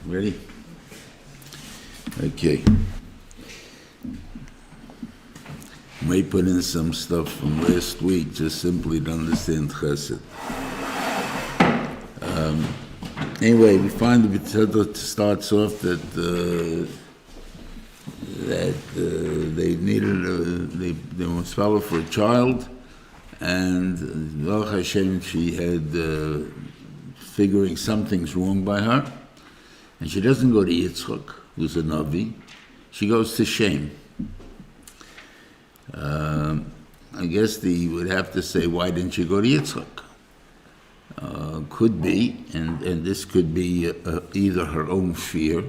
Ready? Okay. May put in some stuff from last week just simply to understand Chesed. Anyway, we find the B'tzedot starts off that they needed they were swallowed for a child, and Baruch Hashem, she had figuring something's wrong by her, and she doesn't go to Yitzchak, who's a Navi. She goes to Shem. I guess you would have to say, why didn't you go to Yitzchak? Could be, and this could be either her own fear,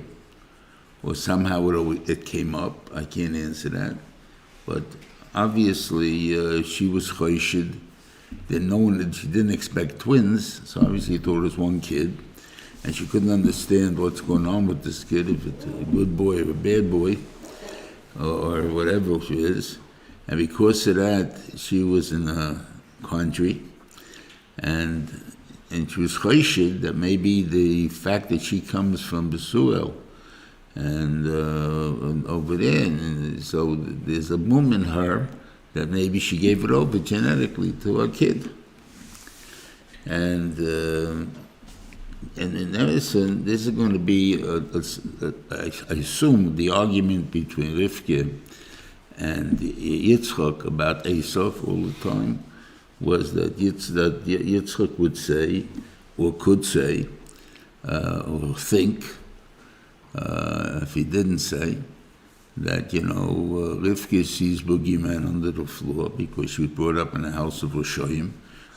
or somehow it came up. I can't answer that. But obviously, she was choshid. She didn't expect twins, so obviously thought it was one kid. And she couldn't understand what's going on with this kid, if it's a good boy or a bad boy, or whatever she is. And because of that, she was in a quandary, and she was choshid that maybe the fact that she comes from Besuel and over there, and so there's a boom in her that maybe she gave it over genetically to her kid. And in Emerson, this is going to be, I assume, the argument between Rivka and Yitzchak about Esav all the time was that Yitzchak would say, or could say, or think, if he didn't say, that, Rivka sees boogeyman under the floor because she was brought up in a house of Roshoyim.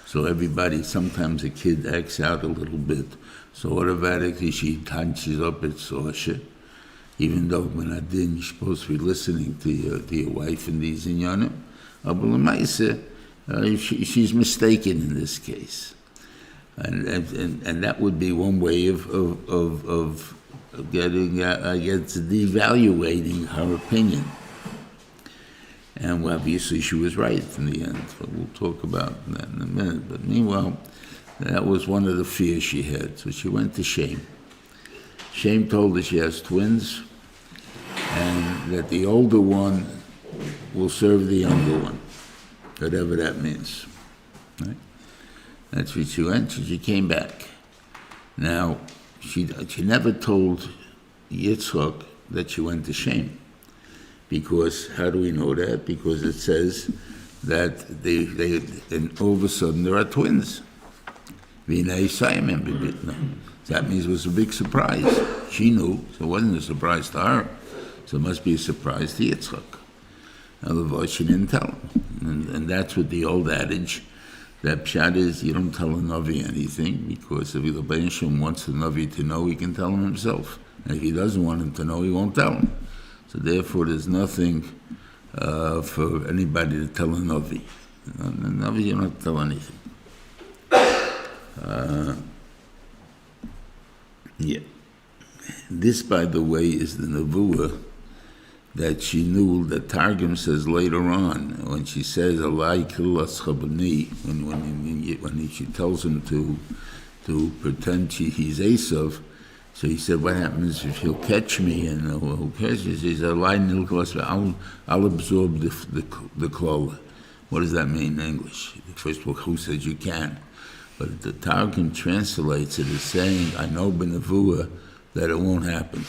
So everybody, sometimes a kid acts out a little bit. So automatically she touches up at Sosha, even though when I didn't, you're supposed to be listening to your wife in these inyanim. She's mistaken in this case. And that would be one way of getting, I guess, devaluating her opinion. And obviously she was right in the end. So we'll talk about that in a minute. But meanwhile, that was one of the fears she had. So she went to Shem. Shem told her she has twins, and that the older one will serve the younger one, whatever that means. Right? That's what she went. So she came back. Now, she never told Yitzchak that she went to Shem. Because, how do we know that? Because it says that and all of a sudden there are twins. That means it was a big surprise. She knew, so it wasn't a surprise to her. So it must be a surprise to Yitzchak. Otherwise, she didn't tell him. And that's what the old adage, that pshat is, you don't tell a Navi anything, because if the Rebbeinu Shem wants the Navi to know, he can tell him himself. And if he doesn't want him to know, he won't tell him. So therefore, there's nothing for anybody to tell a Navi. The Navi, you don't have to tell anything. Yeah. This, by the way, is the Nevuah that she knew, that Targum says later on, when she says, Allah killas chabani, when she tells him to pretend he's Esav. So he said, what happens if he'll catch me? And who cares? He says, I'll absorb the klala. What does that mean in English? First of all, who says you can? But the Targum translates it as saying, I know b'nevuah that it won't happen,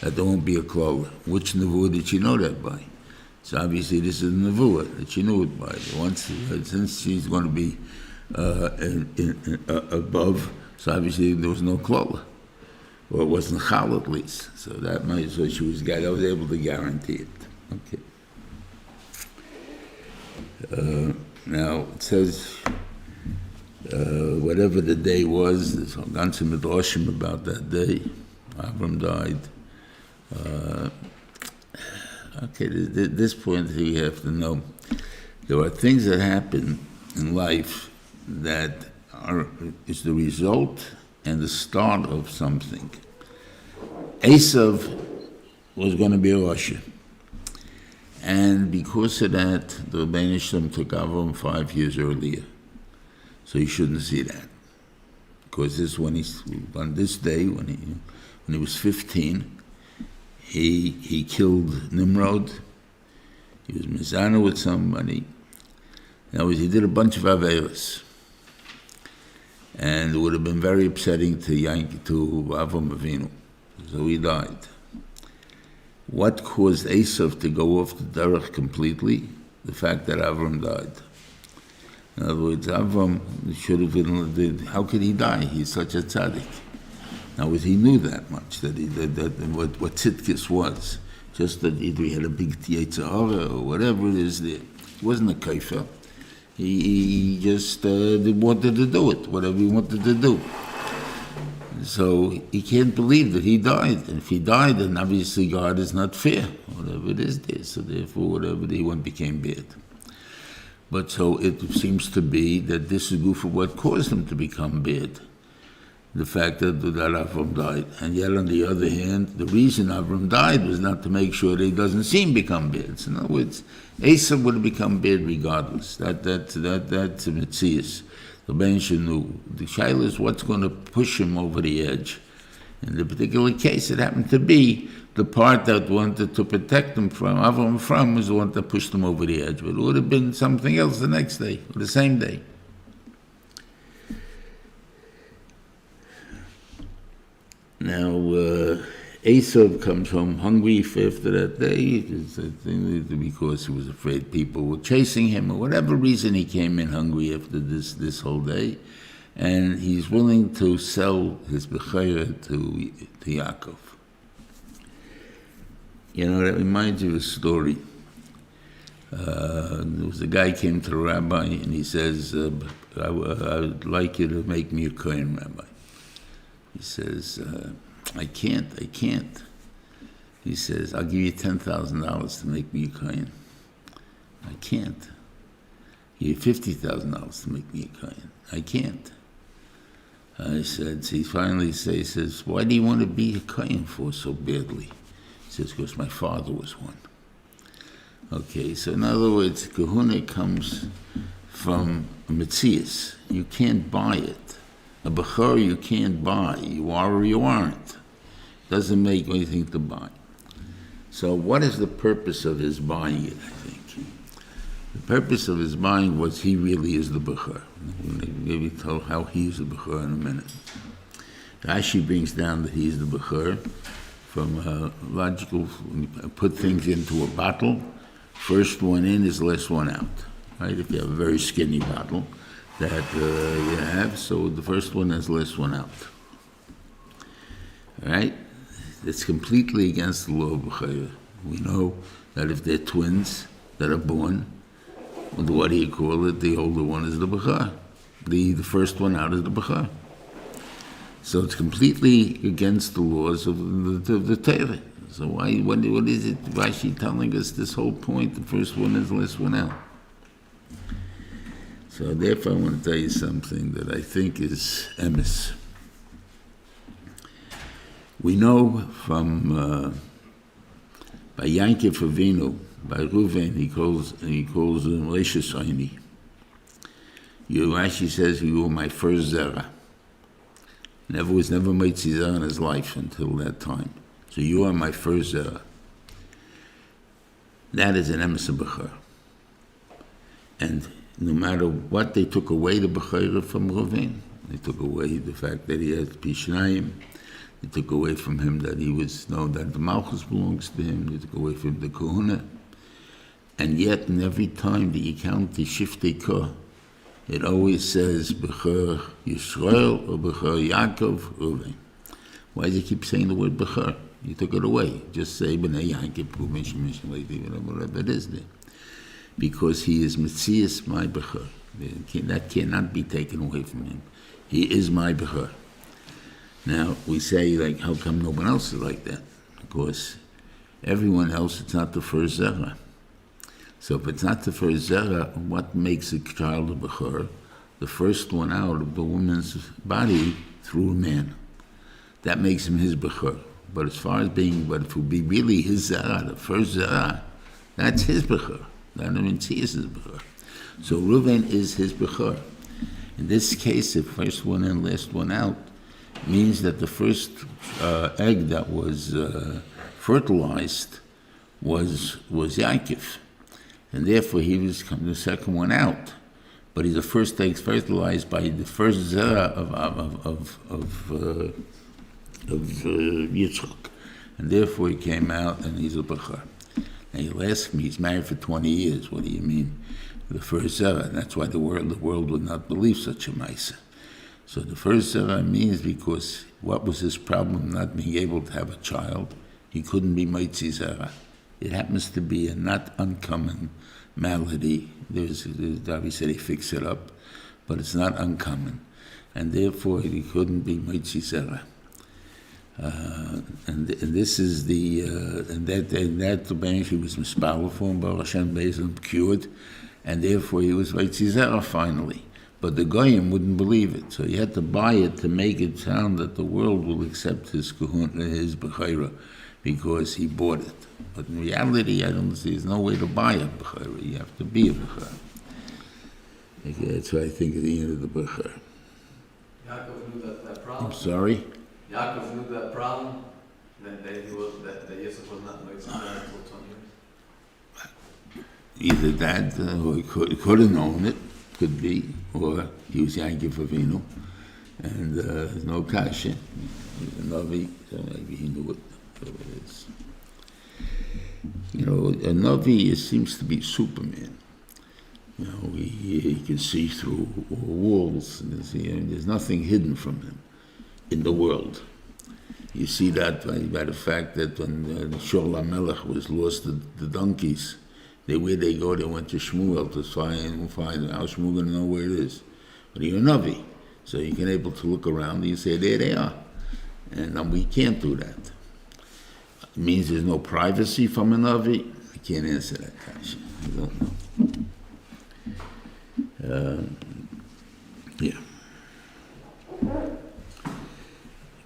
that there won't be a klala. Which nevuah did she know that by? So obviously this is a nevuah that she knew it by. Since she's going to be above, so obviously there was no klala. Or it wasn't chal at least. So that might, so I was able to guarantee it. Okay. Now it says, whatever the day was, there's all kinds of midrashim about that day. Avram died. At this point you have to know, there are things that happen in life that is the result and the start of something. Esav was going to be a Rasha. And because of that, the Rebbeinu Shem took Avram 5 years earlier. So you shouldn't see that. Because this, on this day, when when he was 15, he killed Nimrod. He was mizana with somebody. In other words, he did a bunch of averos. And it would have been very upsetting to Avram Avinu. So he died. What caused Esav to go off the derech completely? The fact that Avram died. In other words, Avram should have been, how could he die? He's such a tzaddik. Now, he knew that much, that what tzidkis was. Just that either he had a big yetzer hara or whatever it is there. He wasn't a kaifer. He just wanted to do it, whatever he wanted to do. So he can't believe that he died. And if he died, then obviously God is not fair, whatever it is there. So therefore, whatever he went became bad. But so it seems to be that this is good for what caused him to become bad. The fact that Avram died. And yet on the other hand, the reason Avram died was not to make sure that he doesn't see him become bad. So in other words, Esav would have become bad regardless. That's a Metzias. The Bench knew. The Shaila is what's going to push him over the edge. In the particular case, it happened to be the part that wanted to protect him from Avram was the one that pushed him over the edge. But it would have been something else the next day, or the same day. Now, Esav comes home hungry after that day, because he was afraid people were chasing him, or whatever reason he came in hungry after this whole day, and he's willing to sell his bechayah to Yaakov. You know, that reminds you of a story. There was a guy came to the rabbi, and he says, I would like you to make me a kohen, Rabbi. He says, I can't. He says, I'll give you $10,000 to make me a kohen. I can't. Give you $50,000 to make me a kohen. I can't. I said, so he finally says, why do you want to be a kohen for so badly? He says, because my father was one. Okay, so in other words, kahuna comes from a metzias. You can't buy it. A bechor you can't buy. You are or you aren't. Doesn't make anything to buy. So what is the purpose of his buying it, I think? The purpose of his buying was he really is the bechor. We'll maybe tell how he is the bechor in a minute. Rashi brings down that he's the bechor from logical, put things into a bottle, first one in is last one out. Right? If you have a very skinny bottle, that you have, so the first one is last one out. All right? It's completely against the law of B'chayah. We know that if they're twins that are born, what do you call it? The older one is the B'chayah. The first one out is the B'chayah. So it's completely against the laws of the Torah. So what is it? Why is she telling us this whole point? The first one is the last one out. So therefore, I want to tell you something that I think is emes. We know from by Yankov Avinu, by Reuven, he calls him Leishas Aini. Rashi says you were my first zera. Never made zera in his life until that time. So you are my first zera. That is an emes b'chor. And no matter what, they took away the bechayra from Reuven. They took away the fact that he had pishnayim. They took away from him that he was that the malchus belongs to him. They took away from the kahuna. And yet, in every time that you count the shiftei kah, it always says bechor Yisrael or bechor Yaakov Reuven. Why does he keep saying the word bechor? You took it away. Just say b'nei Yaakov Reuven, whatever it is there. Because he is Metzias, my bechor. That cannot be taken away from him. He is my bechor. Now, we say, how come no one else is like that? Because everyone else, it's not the first zera. So if it's not the first zera, what makes a child a bechor? The first one out of the woman's body through a man. That makes him his bechor. But as far as but if it would be really his zera, the first zera, that's his bechor. That means he is his bechor. So Reuven is his bechor. In this case, the first one in, last one out, means that the first egg that was fertilized was Yaakov, and therefore he was the second one out. But he's the first egg fertilized by the first zera of Yitzchak, and therefore he came out, and he's a bachar. Now you'll ask me, he's married for 20 years. What do you mean? The first zera, and that's why the world would not believe such a ma'aseh. So the first zera means because what was his problem, not being able to have a child? He couldn't be Moitzi zera. It happens to be a not uncommon malady. Davi said he fixed it up, but it's not uncommon, and therefore he couldn't be Moitzi zera. And this is the and that the bench he was mispalel for, and Baruch Hashem Beis cured, and therefore he was Moitzi zera finally. But the goyim wouldn't believe it, so he had to buy it to make it sound that the world will accept his bechira, because he bought it. But in reality, I don't see there's no way to buy a bechira. You have to be a bechira. Okay, that's why I think at the end of the bechira. Yaakov knew that problem. I'm sorry. Yaakov knew that problem. That Yosef was not Moitzi zera until 20 years. Either that, or he could have known it. Could be, or he was Yaakov Avinu, and there's no kasha. He's a Navi, so maybe he knew it. So it is. You know, a Navi seems to be Superman. You know, he can see through walls, and there's nothing hidden from him in the world. You see that by the fact that when Shaul HaMelech was lost the donkeys, where they go, they went to Shmuel to find how Shmuel going to know where it is. But you're a Navi, so you can able to look around and you say, there they are. And we can't do that. It means there's no privacy from a Navi. I can't answer that question. I don't know. Yeah.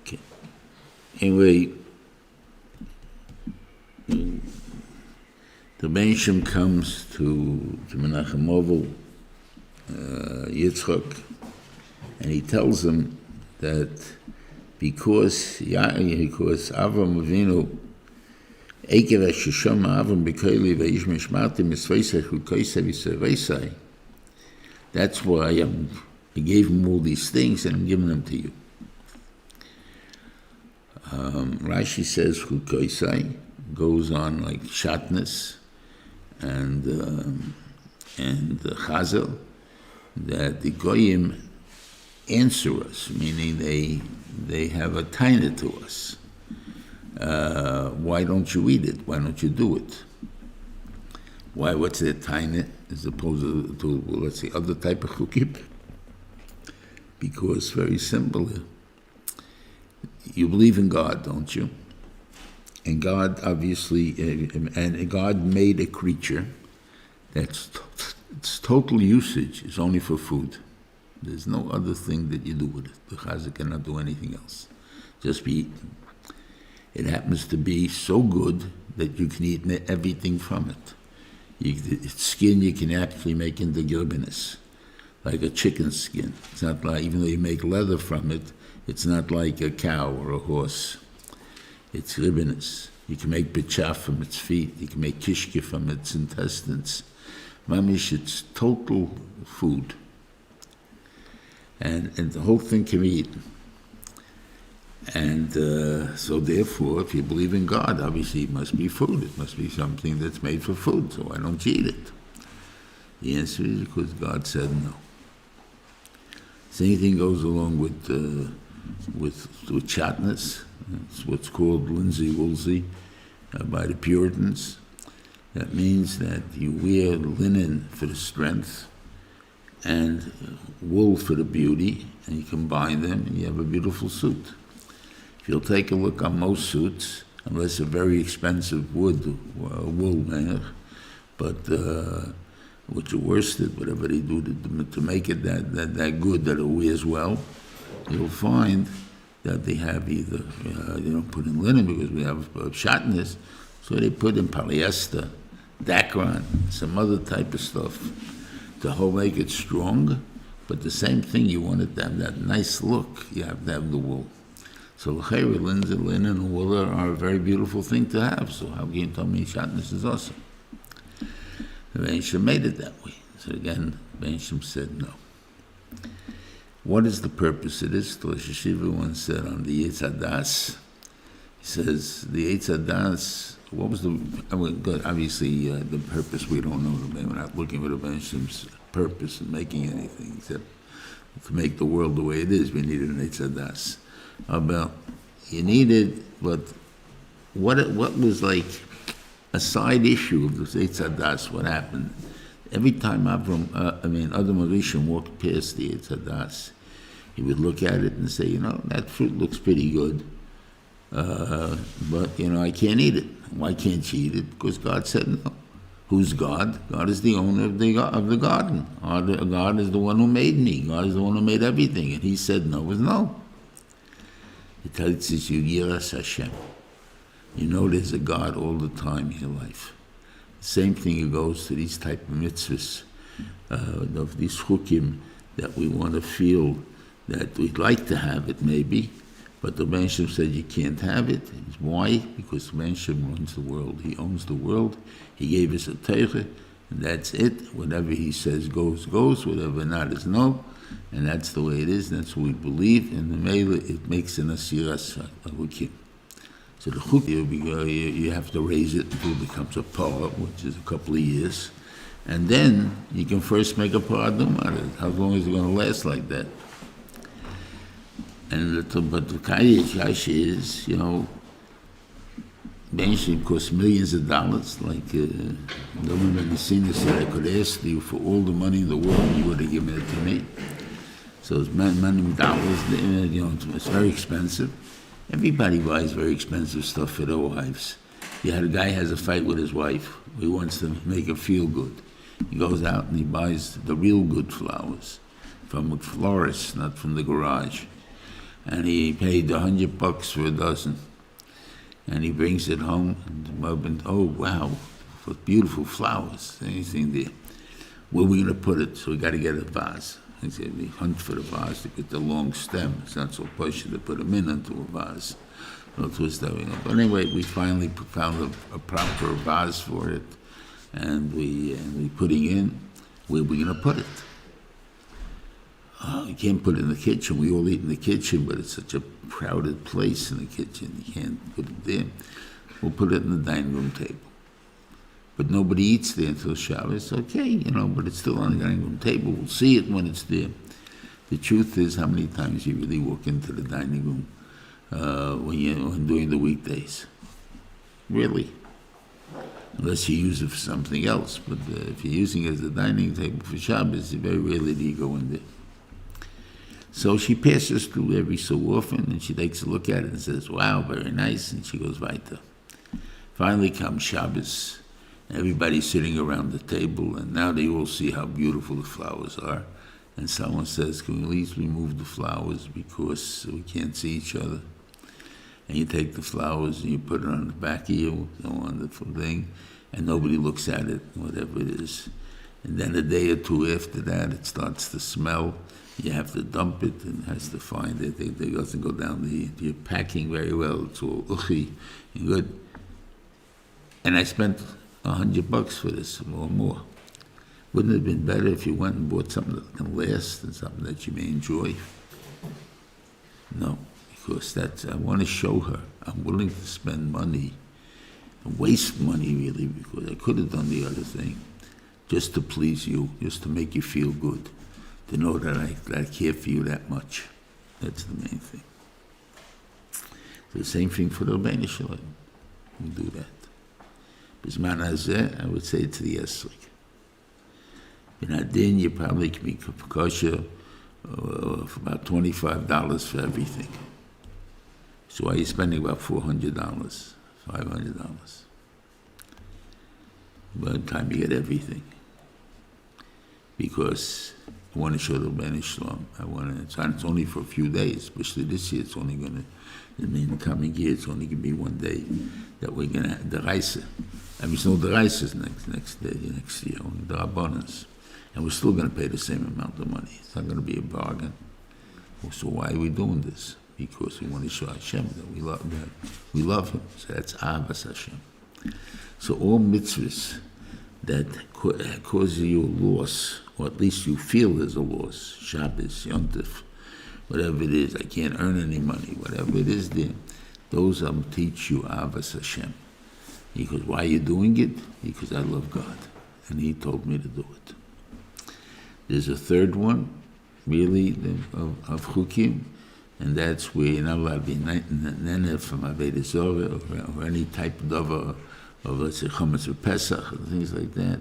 Okay. Anyway, the Benshim comes to Menachem Ovel, Yitzchak, and he tells him that because Avram Avinu, Ekev Shisham Avram B'Koili V'Yish Mishmarti Misveisei Chukoisei V'Seveisei. That's why I gave him all these things and I'm giving them to you. Rashi says Chukoisei goes on like shatnez and Chazel, that the goyim answer us, meaning they have a taina to us. Why don't you eat it? Why don't you do it? Why? What's their taina as opposed to let's say other type of chukim? Because very simple, you believe in God, don't you? And God obviously, and God made a creature that's its total usage is only for food. There's no other thing that you do with it. The chazak cannot do anything else. Just be eaten. It happens to be so good that you can eat everything from it. Its skin you can actually make into gilbinis, like a chicken skin. It's not like, even though you make leather from it, it's not like a cow or a horse. It's ribbonous. You can make bichaf from its feet. You can make kishke from its intestines. Mamish, it's total food. And the whole thing can be eaten. And so therefore, if you believe in God, obviously it must be food. It must be something that's made for food. So why don't you eat it? The answer is because God said no. Same thing goes along with chatness. It's what's called linsey-woolsey by the Puritans. That means that you wear linen for the strength and wool for the beauty, and you combine them and you have a beautiful suit. If you'll take a look on most suits, unless a very expensive wool maker, but which are worsted, whatever they do to make it that good that it wears well, you'll find that they have either, they don't put in linen because we have shatnez, so they put in polyester, dacron, some other type of stuff to make it strong, but the same thing, you want it to have that nice look, you have to have the wool. So linen and wool are a very beautiful thing to have. So how can you tell me shatnez is awesome? The Benshim made it that way. So again, Benshim said no. What is the purpose of this? Rosh Hashiva once said on the Yetz Hadas, he says, the Yetz Hadas, what was good, obviously the purpose we don't know. We're not looking for the Benshim's purpose in making anything, except to make the world the way it is. We needed an Yetz Hadas. About you needed, but what was like a side issue of the Yetz Hadas? What happened? Every time Adam Rishon walked past the Yetz Hadas, he would look at it and say, that fruit looks pretty good, but I can't eat it. Why can't you eat it? Because God said no. Who's God? God is the owner of the garden. God is the one who made me. God is the one who made everything, and He said no was no. It tells us you yiras Hashem. You know there's a God all the time in your life. The same thing goes to these type of mitzvahs, of these chukim that we want to feel that we'd like to have it maybe, but the Benshim said you can't have it. Why? Because the Benshim runs the world. He owns the world. He gave us a Torah, and that's it. Whatever He says goes, whatever not is no. And that's the way it is, that's what we believe, and the Mela, it makes an asiras hukim. So the chuk, you have to raise it until it becomes a parah, which is a couple of years, and then you can first make a paradum out of it. How long is it going to last like that? But the kayash is, Benshim costs millions of dollars. Like the woman Nisina said, I could ask you for all the money in the world, you would have given it to me. So it's many dollars, it's very expensive. Everybody buys very expensive stuff for their wives. You had a guy has a fight with his wife. He wants to make her feel good. He goes out and he buys the real good flowers from a florist, not from the garage. And he paid $100 for a dozen. And he brings it home, and oh wow, what beautiful flowers, anything there. Where are we going to put it? So we got to get a vase. He said, we hunt for the vase to get the long stem. It's not so pushy to put them into a vase. So it was that way. But anyway, we finally found a proper vase for it, and we putting in. Where are we going to put it? You can't put it in the kitchen. We all eat in the kitchen, but it's such a crowded place in the kitchen. You can't put it there. We'll put it in the dining room table. But nobody eats there until Shabbos. Okay, but it's still on the dining room table. We'll see it when it's there. The truth is, how many times you really walk into the dining room when during the weekdays? Really. Unless you use it for something else. But if you're using it as a dining table for Shabbos, very rarely do you go in there. So she passes through every so often, and she takes a look at it and says, wow, very nice, and she goes weiter. Finally comes Shabbos. Everybody's sitting around the table, and now they all see how beautiful the flowers are. And someone says, can we at least remove the flowers because we can't see each other? And you take the flowers and you put it on the back of you, the wonderful thing, and nobody looks at it, whatever it is. And then a day or two after that, it starts to smell. You have to dump it and has to find it. It doesn't go down you're packing very well. It's all uchi and good. And I spent $100 for this or more. Wouldn't it have been better if you went and bought something that can last and something that you may enjoy? No, because I want to show her I'm willing to spend money, and waste money really, because I could have done the other thing, just to please you, just to make you feel good, to know that I care for you that much. That's the main thing. So the same thing for the Rebbeinu Shalom. We do that. Bisman hazeh, I would say to the esrik. In Adin, you probably can be kosher for about $25 for everything. So why are you spending about $400, $500? By the time you get everything. Because I want to show the Rebbeinu Shalom. It's only for a few days, especially this year. It's only going to, in the coming year, it's only going to be one day that we're going to have the Reise. It's no the Reises next year, only the Rabbanas. And we're still going to pay the same amount of money. It's not going to be a bargain. So why are we doing this? because we want to show Hashem that we love Him. So that's Ahavas Hashem. So all mitzvahs that cause you a loss, or at least you feel there's a loss, Shabbos, Yom Tov, whatever it is, I can't earn any money, whatever it is there, those teach you Ahavas Hashem. Because why are you doing it? Because I love God, and He told me to do it. There's a third one, really, of Chukim, and that's where you're not allowed to be neneh from Avodah Zorah or any type of let's say Chumash or Pesach and things like that.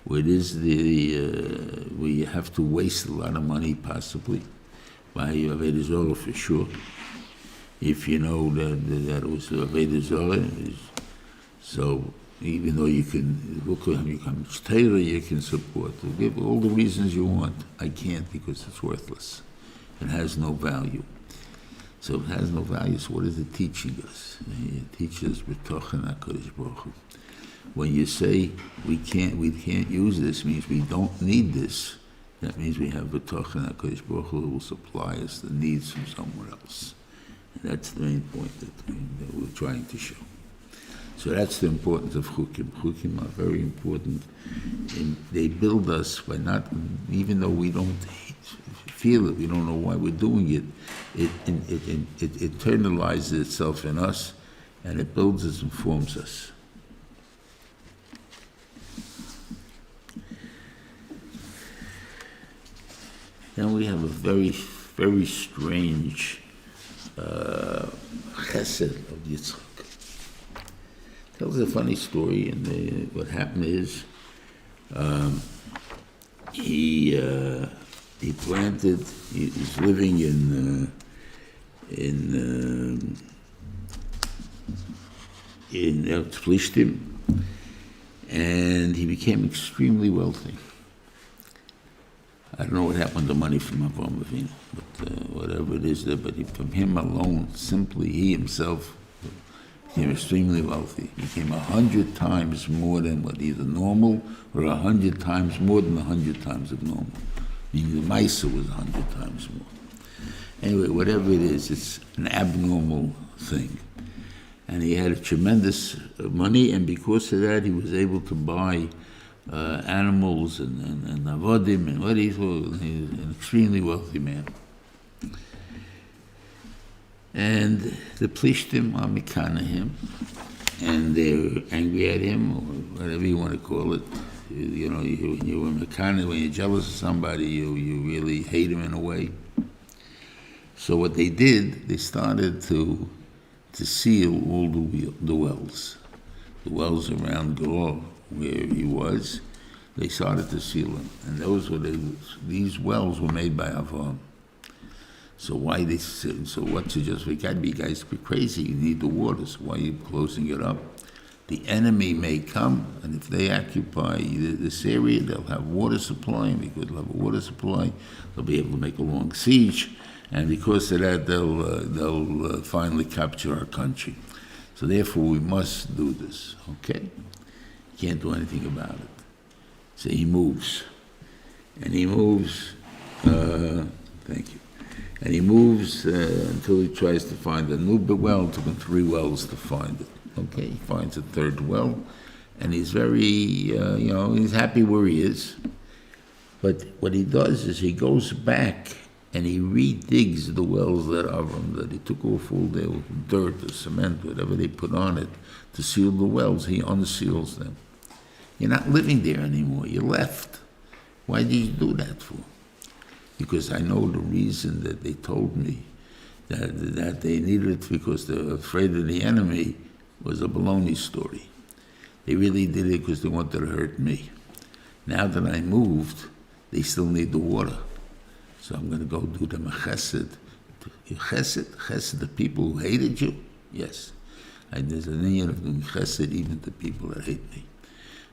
Where it is where you have to waste a lot of money, possibly, by Avodah Zorah for sure. If you know that it was Avodah Zorah, so even though you can look at how much Torah you can support, give all the reasons you want, I can't because it's worthless. It has no value. So it has no value. So what is it teaching us? It teaches b'tochen HaKadosh Baruch Hu. When you say we can't use this, means we don't need this. That means we have b'tochen HaKadosh Baruch Hu who will supply us the needs from somewhere else. And that's the main point that we're trying to show. So that's the importance of Chukim. Chukim are very important. And they build us by not, even though we don't feel it, we don't know why we're doing it, it internalizes itself in us, and it builds us and forms us. Then we have a very, very strange chesed of Yitzchak. Tells a funny story, and what happened is he planted. He's living in Feisntein, and he became extremely wealthy. I don't know what happened to money from Avraham Avinu, but whatever it is there. But from him alone, simply he himself became extremely wealthy. He became 100 times more than what either normal, or 100 times more than 100 times of normal. Meaning the Maisa was 100 times more. Anyway, whatever it is, it's an abnormal thing. And he had a tremendous money, and because of that, he was able to buy animals and avodim and what he thought. He was an extremely wealthy man. And the plishtim are mikana him, and they're angry at him, or whatever you want to call it. You know, when you're mikana, when you're jealous of somebody, you really hate him in a way. So what they did, they started to seal all the wells around Gor, where he was. They started to seal them, and these wells were made by Avraham. So why they said, so what's the justification? You guys be crazy. You need the water. So why are you closing it up? The enemy may come, and if they occupy this area, they'll have water supply. And because they'll have a water supply, they'll be able to make a long siege. And because of that, they'll finally capture our country. So therefore, we must do this. Okay? Can't do anything about it. So he moves, and he moves. Thank you. And he moves until he tries to find a new well. It took him 3 wells to find it. Okay, he finds a 3rd well, and he's very, he's happy where he is. But what he does is he goes back and he redigs the wells that he took off all their dirt or cement, whatever they put on it, to seal the wells. He unseals them. You're not living there anymore. You left. Why did you do that for? Because I know the reason that they told me that they needed it because they're afraid of the enemy was a baloney story. They really did it because they wanted to hurt me. Now that I moved, they still need the water. So I'm going to go do them a chesed. Chesed, the people who hated you? Yes. There's an inyan of doing chesed even to people that hate me.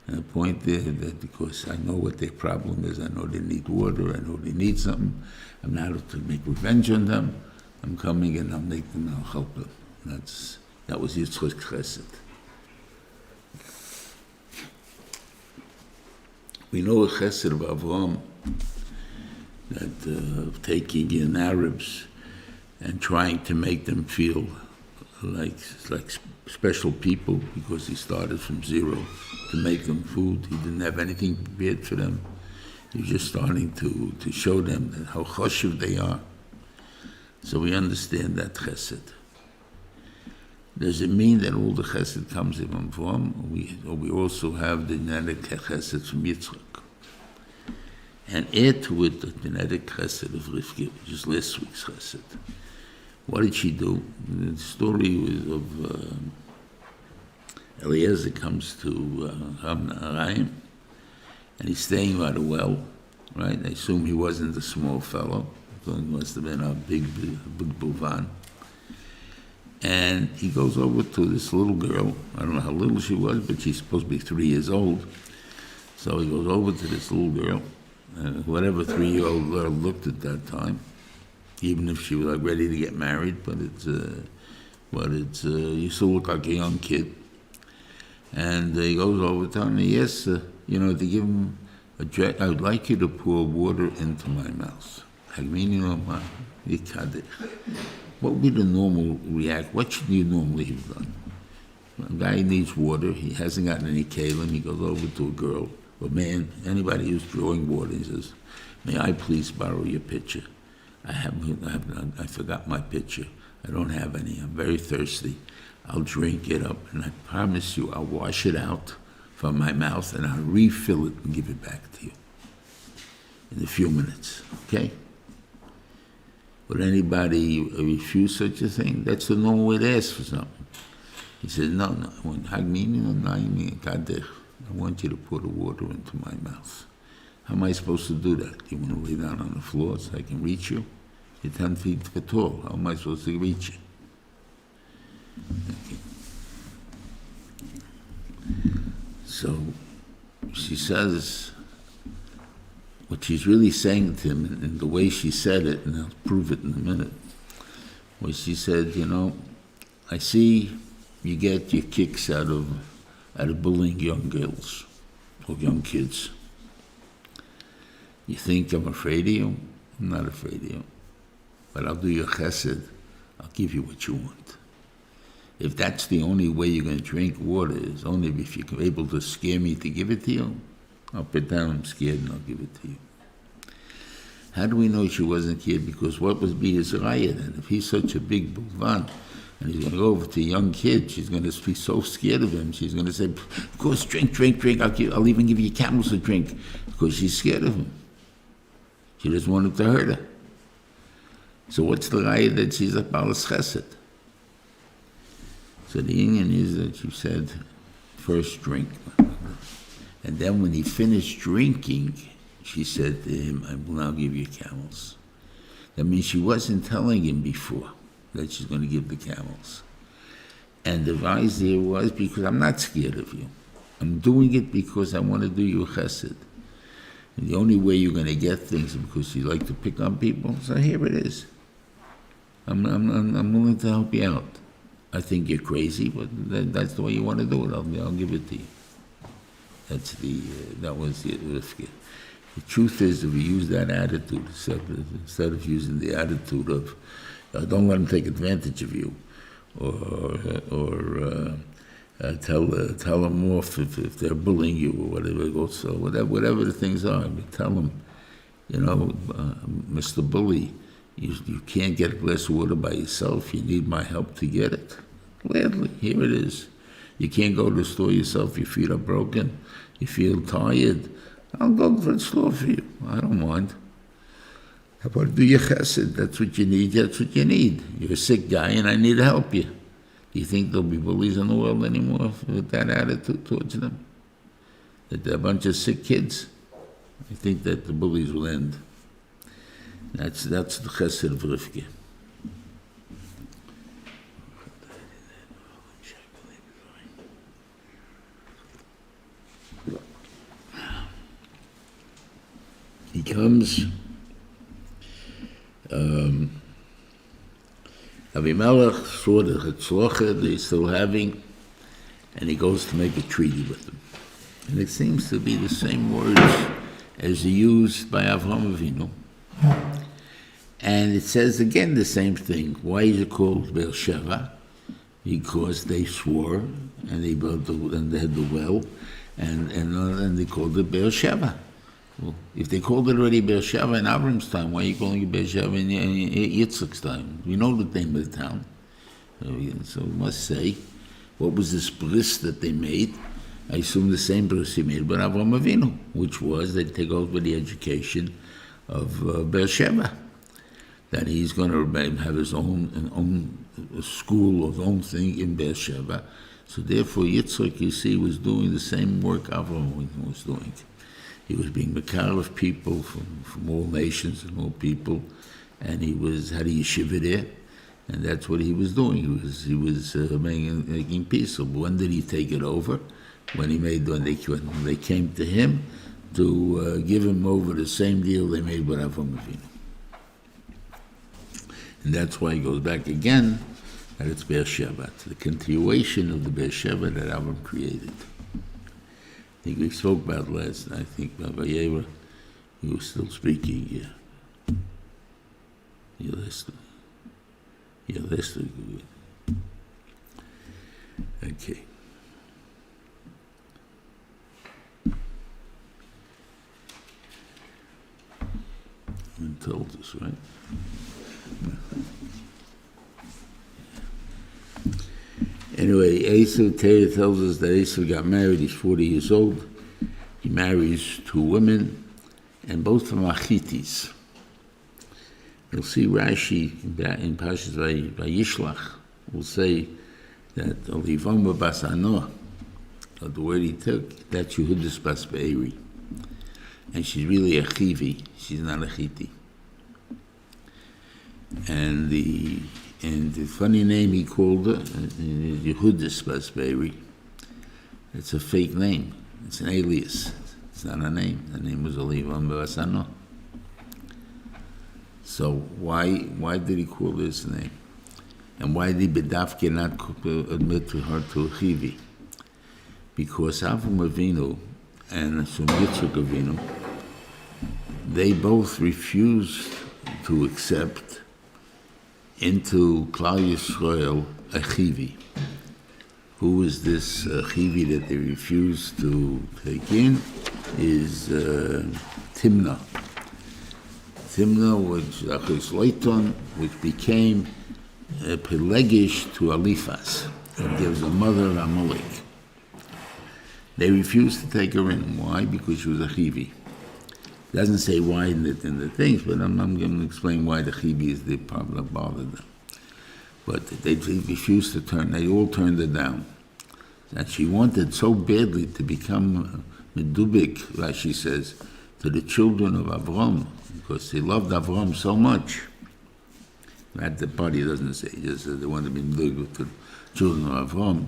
And the point there that because I know what their problem is, I know they need water, I know they need something, I'm not able to make revenge on them. I'm coming and I'll help them. That was Yitzchak Chesed. We know a Chesed of Avraham, that of taking in Arabs and trying to make them feel like special people, because he started from zero to make them food. He didn't have anything prepared for them. He was just starting to show them that how choshev they are. So we understand that chesed. Does it mean that all the chesed comes in one form? Or we also have the genetic chesed from Yitzchak. And add to it the genetic chesed of Rivka, which is last week's chesed. What did she do? The story of Eliezer comes to Harav, and he's staying by the well, right? I assume he wasn't a small fellow. He must have been a big bulvan. And he goes over to this little girl. I don't know how little she was, but she's supposed to be 3 years old. So he goes over to this little girl, whatever 3-year-old girl looked at that time, even if she was like ready to get married, but you still look like a young kid. And he goes over to her and he asks, to give him a drink. I would like you to pour water into my mouth. What would be the normal react? What should you normally have done? A guy needs water. He hasn't gotten any kalim. He goes over to a girl, a man, anybody who's drawing water. He says, "May I please borrow your pitcher? I forgot my pitcher. I don't have any. I'm very thirsty. I'll drink it up, and I promise you I'll wash it out from my mouth, and I'll refill it and give it back to you in a few minutes, okay?" Would anybody refuse such a thing? That's the normal way to ask for something. He said, no, I want you to pour the water into my mouth. How am I supposed to do that? You want to lay down on the floor so I can reach you? You're 10 feet tall. How am I supposed to reach you? Okay. So she says, what she's really saying to him, and the way she said it, and I'll prove it in a minute, was she said, I see you get your kicks out of bullying young girls or young kids. You think I'm afraid of you? I'm not afraid of you. But I'll do your chesed. I'll give you what you want. If that's the only way you're going to drink water, is only if you're able to scare me to give it to you, I'll pretend I'm scared and I'll give it to you. How do we know she wasn't scared? Because what would be his raya then? If he's such a big bulvan and he's going to go over to a young kid, she's going to be so scared of him. She's going to say, of course, drink. I'll even give you camels to drink, because she's scared of him. She doesn't want him to hurt her. So what's the raya that she's a balas chesed? So the union is that she said, first drink. And then when he finished drinking, she said to him, I will now give you camels. That means she wasn't telling him before that she's going to give the camels. And the advice there was, because I'm not scared of you. I'm doing it because I want to do you a chesed. And the only way you're going to get things is because you like to pick on people. So here it is. I'm willing to help you out. I think you're crazy, but that's the way you want to do it. I'll give it to you. That was the Rivka. The truth is, if we use that attitude, instead of using the attitude of, don't let them take advantage of you, or tell them off if they're bullying you or whatever. So whatever the things are, we tell them, Mr. Bully, you can't get a glass of water by yourself. You need my help to get it. Gladly, here it is. You can't go to the store yourself. Your feet are broken. You feel tired. I'll go to the store for you. I don't mind. How about do your chesed? That's what you need. That's what you need. You're a sick guy, and I need to help you. Do you think there'll be bullies in the world anymore with that attitude towards them? That they're a bunch of sick kids? I think that the bullies will end. That's the chesed of Rivka. He comes, Avimelech saw the Chetzlocha they're still having, and he goes to make a treaty with them. And it seems to be the same words as he used by Avraham Avinu. And it says again the same thing. Why is it called Beersheba? Because they swore and they built and they had the well, and they called it Beersheba. Well, if they called it already Beersheba in Avram's time, why are you calling it Beersheba in Yitzchak's time? We know the name of the town. So we must say, what was this bris that they made? I assume the same bris he made, but Avram Avinu, which was they take over the education of Beersheba, that he's going to have his own school, his own thing in Beersheba. So therefore, Yitzchak, you see, was doing the same work Avram was doing. He was being Makar of people from all nations and all people, and he had a yeshiva there, and that's what he was doing. He was making peace. So when did he take it over? When they came to him to give him over the same deal they made with Avram Avinu. And that's why he goes back again, that it's Beersheba, the continuation of the Beersheba that Avram created. I think we spoke about last night. I think Baba Yeva, he was still speaking here. Yeah, let's do it. Okay. And told us, right? Anyway, Torah tells us that Esau got married. He's 40 years old. He marries 2 women, and both of them are Chitis. You'll see Rashi in Parshas Vayishlach will say that Olivama Basano, the word he took, that's Yehudis Bas Be'eri. And she's really a Chivi. She's not a Chiti. And the funny name he called her, Yehudis Bas Be'eri. It's a fake name. It's an alias. It's not a name. The name was Olivama Basano. So why did he call this name? And why did Bedavke not admit to her to a Chivi? Because Avram Avinu and Yitzchak Avinu, they both refused to accept into Klal Yisrael a Chivi. Who is this Chivi that they refused to take in? Is Timnah. Timnah, which became Pelegish to Eliphaz, and gives a mother Amalek. They refused to take her in. Why? Because she was a Chivi. It doesn't say why in the things, but I'm going to explain why the Chivi is the problem that bothered them. But they refused to they all turned her down. And she wanted so badly to become Medubik, Rashi says, to the children of Avram, because they loved Avram so much. That the party doesn't say, just they wanted to be Medubik to the children of Avram.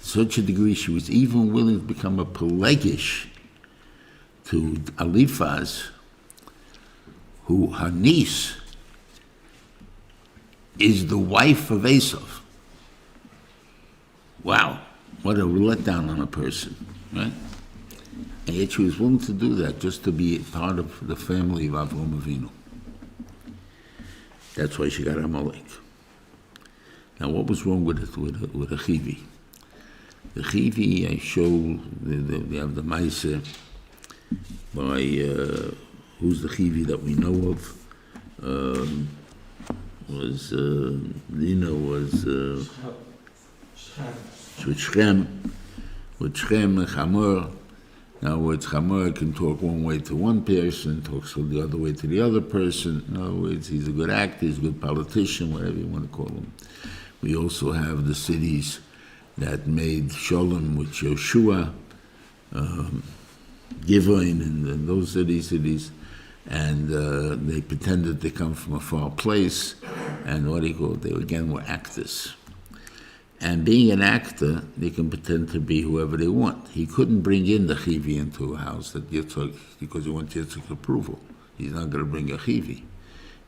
To such a degree, she was even willing to become a Pelegish to Eliphaz, who her niece is the wife of Esau. Wow, what a letdown on a person, right? And yet she was willing to do that just to be part of the family of Avram Avinu. That's why she got Amalek. Now, what was wrong with a Chivi? The Chivi, I show, we have the Maisa by, who's the Chivi that we know of? Was Lina was with Shem and Chamor. Now, with Chamor can talk one way to one person, talks the other way to the other person. In other words, he's a good actor, he's a good politician, whatever you want to call him. We also have the cities that made Shalom with Yoshua, Givon, and those cities, and they pretended to come from a far place, and they again were actors. And being an actor, they can pretend to be whoever they want. He couldn't bring in the Chivi into a house that Yitzchak, because he wants Yitzchak's approval. He's not going to bring a Chivi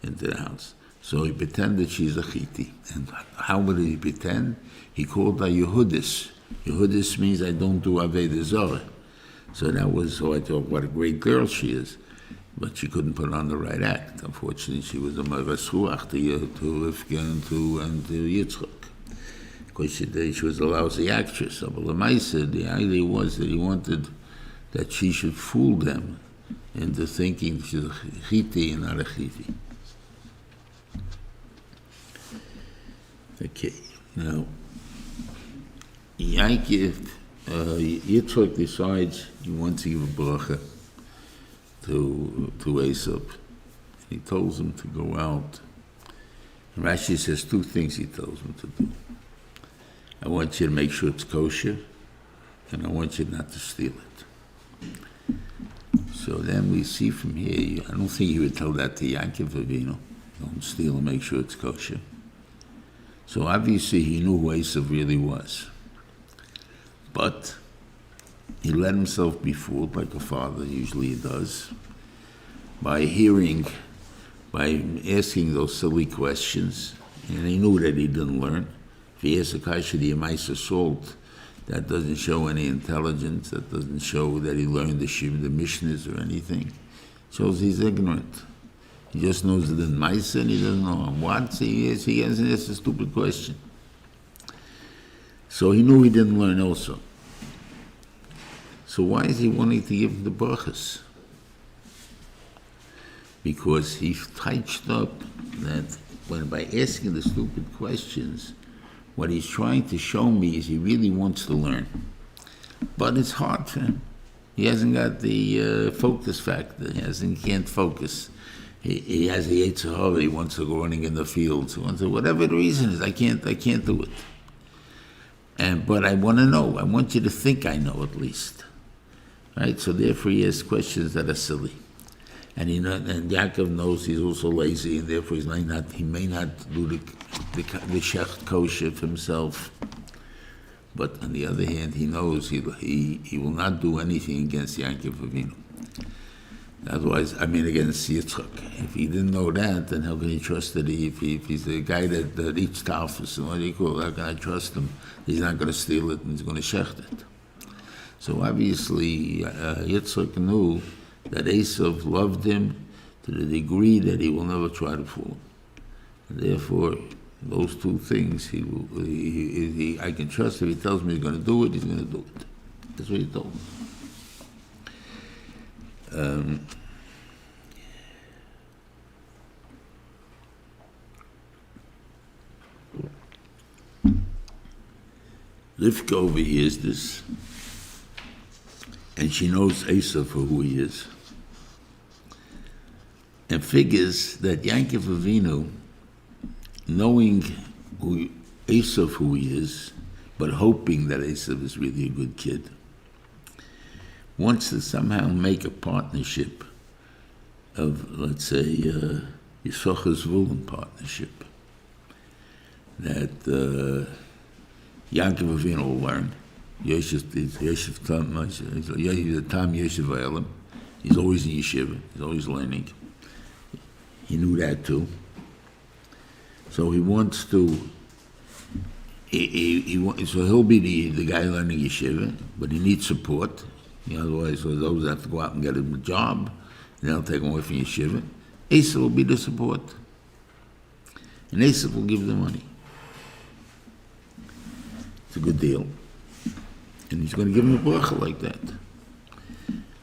into the house. So he pretended she's a Chiti. And how would he pretend? He called her Yehudis. Yehudis means I don't do Avodah Zarah. So that was, I thought, what a great girl she is. but she couldn't put on the right act. Unfortunately, she was a Mavasuach to Rivka and to Yitzchak. Because she was a lousy actress. So the idea was that he wanted that she should fool them into thinking she's a chiti and not a chiti. Okay, now, Yitzchak decides he wants to give a bracha to Esav. He tells him to go out. And Rashi says two things he tells him to do. I want you to make sure it's kosher, and I want you not to steal it. So then we see from here, I don't think he would tell that to Yaakov Avinu. Don't steal and make sure it's kosher. So obviously he knew who Esav really was. But he let himself be fooled, like a father usually does, by asking those silly questions, and he knew that he didn't learn. If he asks a kasha the Yemaisa salt, that doesn't show any intelligence, that doesn't show that he learned the Mishnahs or anything. It shows he's ignorant. He just knows the Maisa and he doesn't know what. So he answers a stupid question. So he knew he didn't learn also. So why is he wanting to give him the brachas? Because he touched up that by asking the stupid questions, what he's trying to show me is he really wants to learn. But it's hard for him. He hasn't got the focus factor. He can't focus. He has the Yetzer Hara. He wants to go running in the fields. He wants to, whatever the reason is, I can't do it. But I want to know. I want you to think I know at least. Right? So therefore he asks questions that are silly. And Yaakov knows he's also lazy, and therefore he may not do the shecht kosher himself. But on the other hand, he knows he will not do anything against Yaakov Avinu. Otherwise, against Yitzchak. If he didn't know that, then how can he trust that if he's the guy that eats tafus, and what do you call it? How can I trust him? He's not going to steal it and he's going to shecht it. So obviously, Yitzchak knew that Esav loved him to the degree that he will never try to fool him. And therefore, those two things, I can trust if he tells me he's going to do it, he's going to do it. That's what he told me. Rivka overhears this, and she knows Esav for who he is, and figures that Yaakov Avinu, knowing Esav who he is, but hoping that Esav is really a good kid, wants to somehow make a partnership of, let's say, Yisachar Zvulun partnership, that Yaakov Avinu will learn. He's a Tam Yeshiv V'Elam. He's always in yeshiva. He's always learning. He knew that too. So he wants to. So he'll be the guy learning yeshiva, but he needs support. Otherwise, so those have to go out and get him a job. And they'll take him away from yeshiva. Esav will be the support, and Esav will give the money. It's a good deal. And he's going to give him a bracha like that.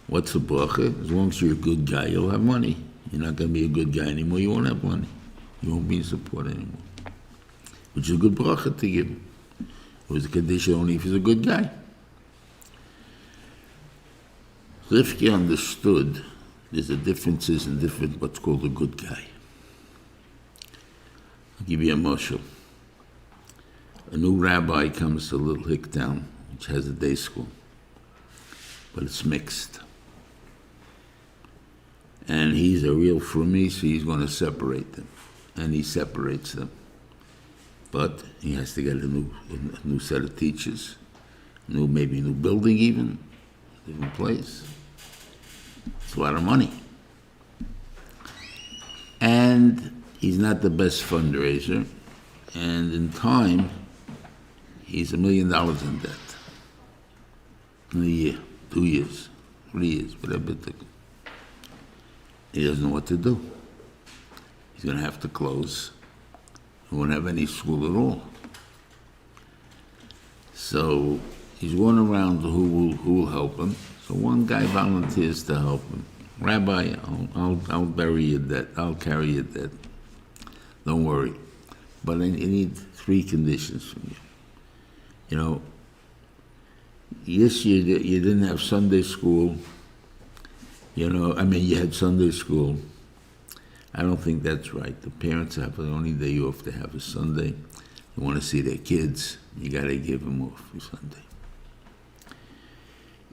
What's the bracha? As long as you're a good guy, you'll have money. You're not going to be a good guy anymore, you won't have money. You won't be in support anymore. Which is a good bracha to give him. It was a condition only if he's a good guy. Rivka understood there's a differences in different what's called a good guy. I'll give you a mashal. A new rabbi comes to a little hick town, which has a day school, but it's mixed. And he's a real frummy, so he's going to separate them. And he separates them. But he has to get a new set of teachers, maybe a new building even, a different place. It's a lot of money. And he's not the best fundraiser. And in time, he's $1 million in debt. In a year, 2 years, 3 years, whatever it took. He doesn't know what to do. He's going to have to close. He won't have any school at all. So he's going around who will help him. So one guy volunteers to help him. Rabbi, I'll bury your debt. I'll carry your debt. Don't worry. But I need 3 conditions from you. You know, yes, you didn't have Sunday school. You know, I mean, you had Sunday school. I don't think that's right. The parents have the only day off they have is Sunday. They want to see their kids. You got to give them off for Sunday.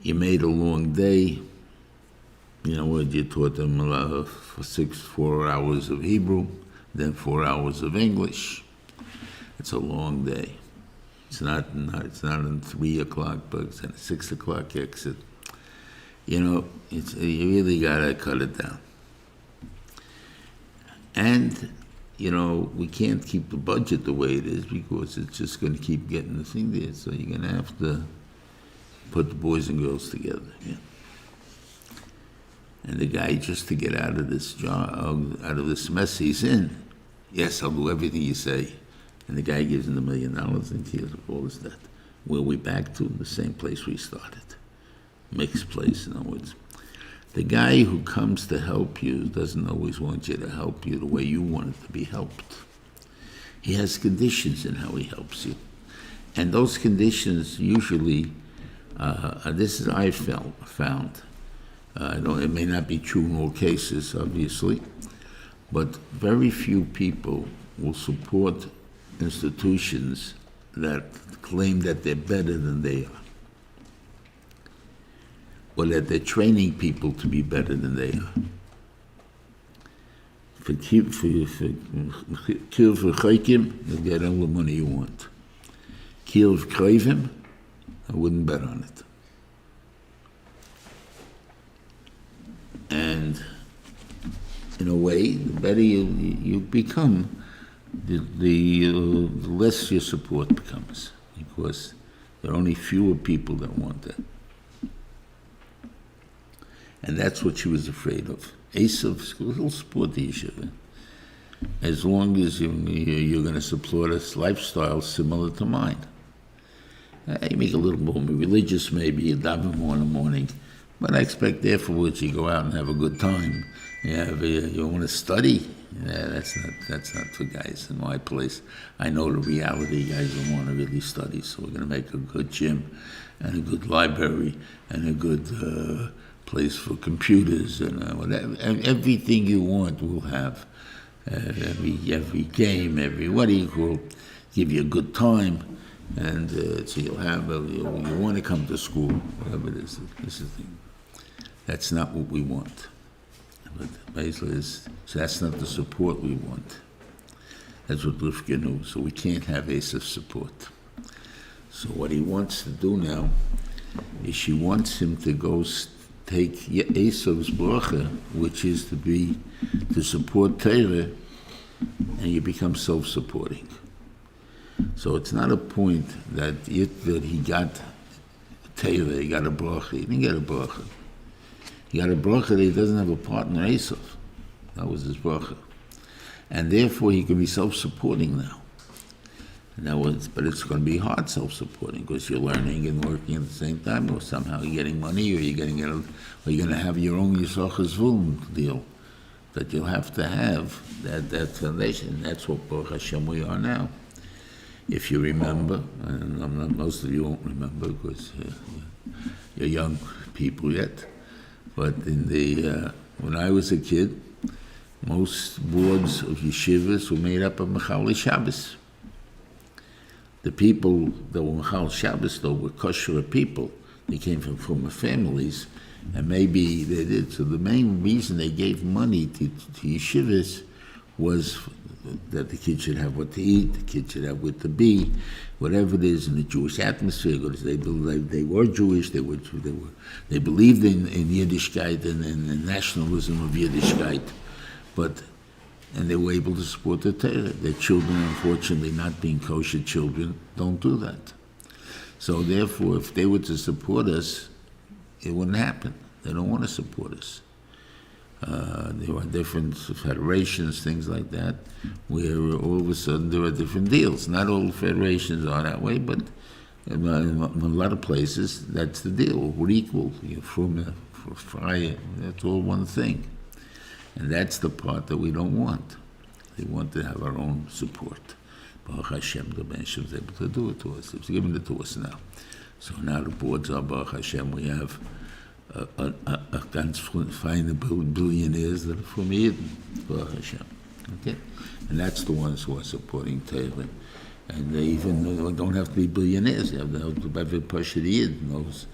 You made a long day. You know what? You taught them for 4 hours of Hebrew, then 4 hours of English. It's a long day. It's not in 3 o'clock, but it's at a 6 o'clock exit. You know, you really gotta cut it down. And you know, we can't keep the budget the way it is because it's just going to keep getting the thing there. So you're going to have to put the boys and girls together. Yeah. And the guy, just to get out of this job, out of this mess he's in, yes, I'll do everything you say. And the guy gives him $1 million and he has all this debt. Were we back to the same place we started? Mixed place, in other words. The guy who comes to help you doesn't always want you to help you the way you want it to be helped. He has conditions in how he helps you. And those conditions usually, this is I found. It may not be true in all cases, obviously, but very few people will support institutions that claim that they're better than they are, or that they're training people to be better than they are. For chaykim, you'll get all the money you want. Kill for krayvim, I wouldn't bet on it. And in a way, the better you become, the less your support becomes, because there are only fewer people that want that. And that's what she was afraid of. Esav, he'll support the yeshiva, as long as you're going to support a lifestyle similar to mine. You make a little more religious, maybe you daven more in the morning, but I expect afterwards you go out and have a good time. You want to study? Yeah, that's not for guys in my place. I know the reality. Guys don't want to really study, so we're going to make a good gym and a good library and a good place for computers and whatever. Everything you want we'll have. Every game, give you a good time, and so you'll have. You want to come to school, whatever it is. This is the thing. That's not what we want. But basically, so that's not the support we want. That's what Rivka knew. So we can't have Esav's support. So what he wants to do now is she wants him to go take Esav's bracha, which is to support Torah, and you become self-supporting. So it's not a point that he got Torah, he got a bracha. He didn't get a bracha. He got a bracha that he doesn't have a partner, Esav. That was his bracha. And therefore he can be self-supporting now. But it's going to be hard self-supporting because you're learning and working at the same time, or somehow you're getting money, or you're going to have your own Yisachar Zvulun deal. But you'll have to have that foundation. And that's what Baruch Hashem we are now. If you remember, and most of you won't remember because you're young people yet, but when I was a kid, most boards of yeshivas were made up of Mechalei Shabbos. The people that were Mechal Shabbos, though, were kosher people. They came from former families, and maybe they did. So the main reason they gave money to yeshivas was that the kids should have what to eat, the kids should have what to be, whatever it is in the Jewish atmosphere. Because they were Jewish, they believed in Yiddishkeit and the nationalism of Yiddishkeit, and they were able to support the Torah. Their children, unfortunately, not being kosher children, don't do that. So therefore, if they were to support us, it wouldn't happen. They don't want to support us. There are different federations, things like that, where all of a sudden there are different deals. Not all federations are that way, but in a lot of places, that's the deal. We're equal. You're from fire. That's all one thing. And that's the part that we don't want. We want to have our own support. Baruch Hashem, the Ben Hashem is able to do it to us. It's given it to us now. So now the boards are Baruch Hashem. We have a ganz feine billionaires that are from Eden, Baruch Hashem. Okay? And that's the ones who are supporting Tehillim. And they even don't have to be billionaires. They have to every Pasha Yid knows.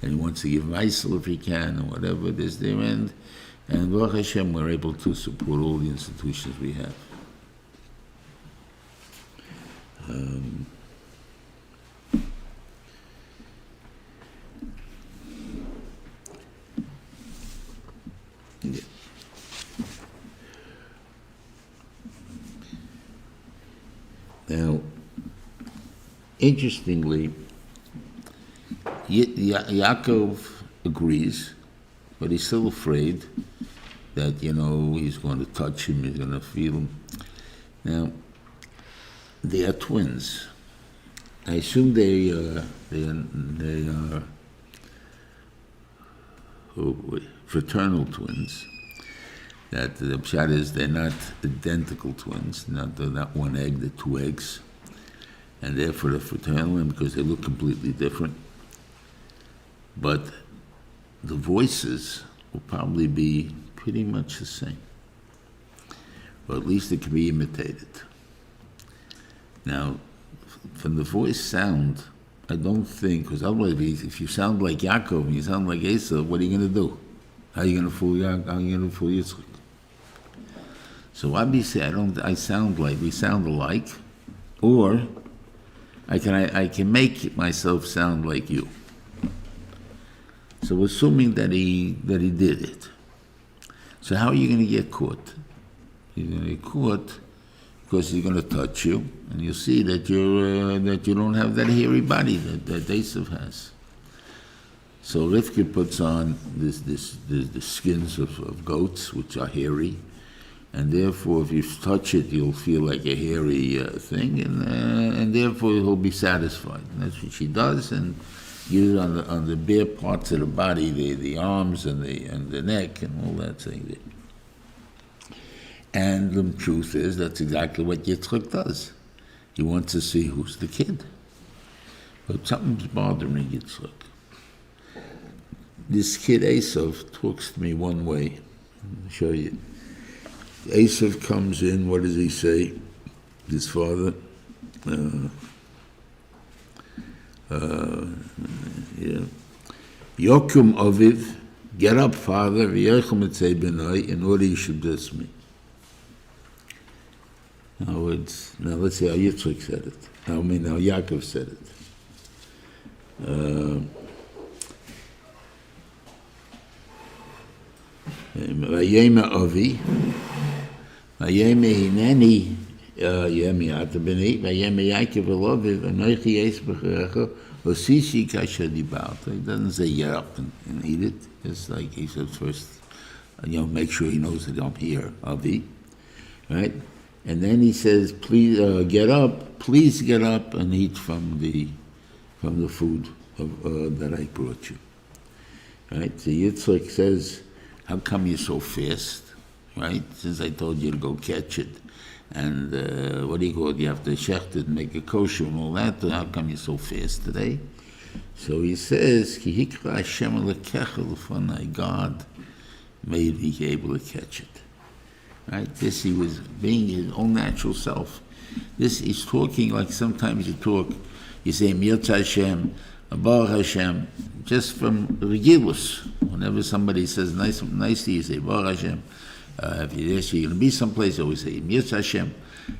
And he wants to give Meisel if he can, or whatever it is there. And Baruch Hashem, we're able to support all the institutions we have. Yeah. Now, interestingly, Yaakov agrees, but he's still afraid that, he's going to touch him, he's going to feel him. Now, they are twins. I assume they are fraternal twins. That the pshat is they're not identical twins. They're not one egg, they're two eggs. And therefore they're fraternal, and because they look completely different. But the voices will probably be pretty much the same. Or at least it can be imitated. Now, from the voice sound, I don't think, because otherwise if you sound like Yaakov and you sound like Esau, what are you going to do? How are you going to fool Yaakov? How are you going to fool Yitzchak? So obviously we sound alike, or I can make myself sound like you. So assuming that he did it. So how are you going to get caught? You're going to get caught because he's going to touch you, and you'll see that you don't have that hairy body that Esav has. So Rivka puts on the skins of goats, which are hairy, and therefore if you touch it, you'll feel like a hairy thing, and therefore he'll be satisfied. And that's what she does, and use it on the bare parts of the body, the arms and the neck and all that thing. And the truth is, that's exactly what Yitzchak does. He wants to see who's the kid. But something's bothering Yitzchak. This kid Esav talks to me one way. I'll show you. Esav comes in, what does he say? His father. Yokum Aviv, get up, father, in order you should bless me. Now let's see how Yitzchak said it. How Yaakov said it. Vayema Avi, Vayema Hineni, Yemi Atabini, Vayema Yaakov Aloviv, Anoichi Eis B'cherecha, Osisi Kasha Dibalta. He doesn't say get up and eat it. It's like he says first, make sure he knows that I'm here, Avi, right? And then he says, please get up and eat from the food that I brought you. Right? So Yitzchak says, how come you're so fast? Right? Since I told you to go catch it. And what do you call it? You have to shecht it and make a kosher and all that. How come you're so fast today? So he says, Ki hikra Hashem alekecha lefanai. God made me able to catch it. Right? This he was being his own natural self. This he's talking like sometimes you say Mirza Hashem, Baruch Hashem, just from Regilus. Whenever somebody says nicely, you say Baruch Hashem. If you're going to be someplace, you always say Mirza Hashem.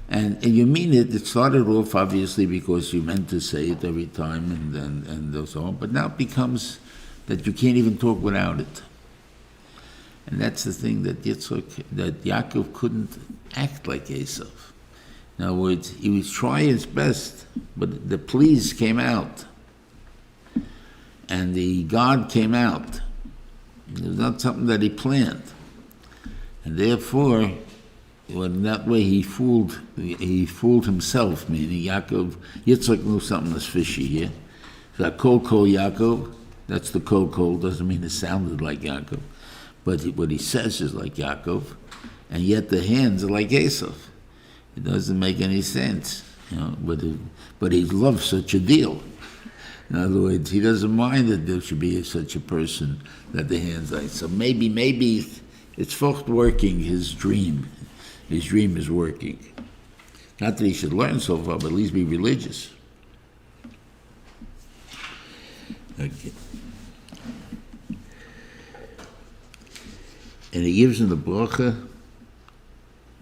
And you mean it. It started off obviously because you meant to say it every time and so on, but now it becomes that you can't even talk without it. And that's the thing that Yaakov couldn't act like Esav. In other words, he was trying his best, but the please came out. And the God came out. It was not something that he planned. And therefore, well, in that way he fooled himself, meaning Yitzchak knew something was fishy here. So kol Yaakov, that's the kol, doesn't mean it sounded like Yaakov, but what he says is like Yaakov, and yet the hands are like Esav. It doesn't make any sense, but he loves such a deal. In other words, he doesn't mind that there should be such a person that the hands are. So maybe it's forth working his dream. His dream is working. Not that he should learn so far, but at least be religious. Okay. And he gives him the bracha,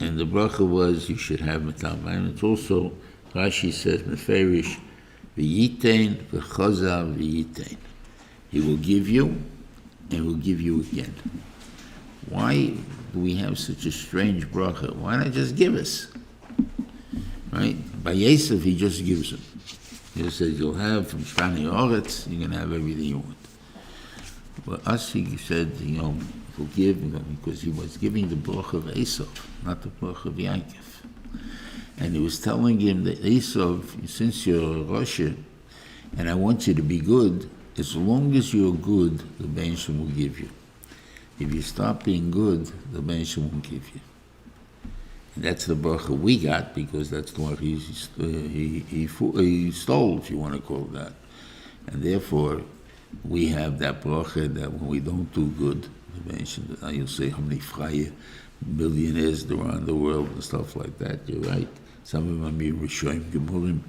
and the bracha was you should have matam. And it's also, Rashi says, meferish, v'yitein, v'chazav, v'yitein. He will give you, and will give you again. Why do we have such a strange bracha? Why not just give us? Right? By Yosef, he just gives him. He says, you'll have from Shvani Oretz, you're going to have everything you want. But us, he said, forgive, because he was giving the bracha of Esau, not the bracha of Yaakov. And he was telling him that Esau, since you're a Rasha, and I want you to be good, as long as you're good, the Ben Shem will give you. If you stop being good, the Ben Shem won't give you. And that's the bracha we got, because that's the one he stole, if you want to call it that. And therefore, we have that bracha that when we don't do good, the Ben Shem, you'll say how many freie millionaires there are in the world and stuff like that. You're right. Some of them are Rishoim Gemurim,